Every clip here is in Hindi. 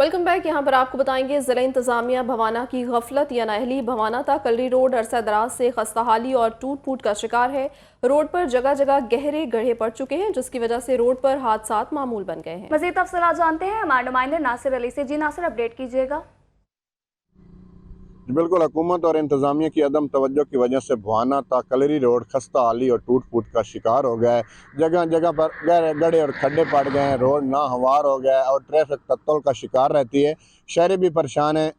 Welcome back. यहाँ पर आपको बताएंगे जिला इंतजामिया भवाना की गफलत या नाअहली। भवाना था कलरी रोड अरसा दराज से खस्ताहाली और टूट फूट का शिकार है। रोड पर जगह जगह गहरे गड्ढे पड़ चुके हैं, जिसकी वजह से रोड पर हादसा मामूल बन गए हैं। मजीद तफसीलात जानते हैं हमारे नुमाइंदे नासिर अली से। जी नासिर, अपडेट कीजिएगा। बिल्कुल, हुकूमत और इंतजामिया की अदम तवज्जो की वजह से भवाना ता कलरी रोड खस्ता हाली और टूट फूट का शिकार हो गया है। जगह जगह पर गड्ढे और खड्डे पड़ गए हैं, रोड नाहवार हो गया है और ट्रैफिक तत्तल का शिकार रहती है। शहरी भी परेशान हैं,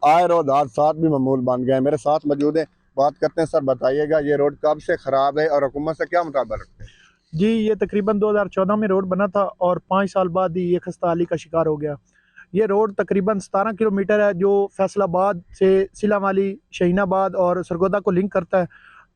आए रोज हादसा भी मामूल बन गए हैं। मेरे साथ मौजूद हैं, बात करते हैं। सर बताइएगा, ये रोड कब से ख़राब है और हुकूमत से क्या मुतालबा रखते हैं? जी, ये तकरीबन 2014 में रोड बना था और 5 साल बाद ही ये खस्ता हाली का शिकार हो गया। ये रोड तकरीबन 17 किलोमीटर है, जो फैसलाबाद से सिलामाली, शहीनाबाद और सरगोदा को लिंक करता है।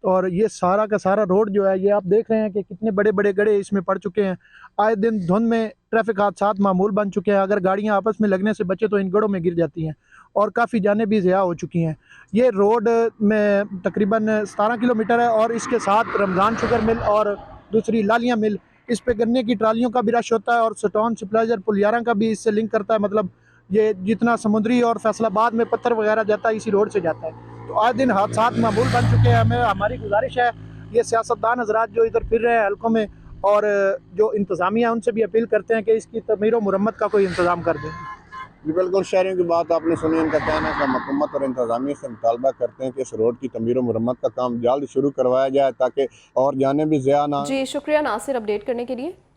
और ये सारा का सारा रोड जो है, ये आप देख रहे हैं कि कितने बड़े बड़े गड्ढे इसमें पड़ चुके हैं। आए दिन धुंध में ट्रैफिक हादसात मामूल बन चुके हैं। अगर गाड़ियां आपस में लगने से बचे तो इन गड्ढों में गिर जाती हैं और काफ़ी जानें भी ज़िया हो चुकी हैं। ये रोड में तकरीबन 17 किलोमीटर है और इसके साथ रमज़ान शुगर मिल और दूसरी लालियाँ मिल, इस पे गन्ने की ट्रालियों का भी रश होता है और स्टोन सप्लाइजर पुलियारा का भी इससे लिंक करता है। मतलब ये जितना समुद्री और फैसलाबाद में पत्थर वगैरह जाता है, इसी रोड से जाता है। तो आज दिन हादसा मामूल बन चुके हैं। हमें हमारी गुजारिश है, ये सियासतदान हजरात जो इधर फिर रहे हैं हल्कों में और जो इंतज़ामिया है, उनसे भी अपील करते हैं कि इसकी तमीर और मुरम्मत का कोई इंतज़ाम कर दें। जी बिल्कुल, शहरियों की बात आपने सुनी। उनका कहना है कि हुकूमत और इंतजामिया से मुतालबा करते हैं कि इस रोड की तमीर और मुरम्मत का काम जल्द शुरू करवाया जाए ताकि और जाने भी ज़िया ना। जी शुक्रिया नासिर, अपडेट करने के लिए।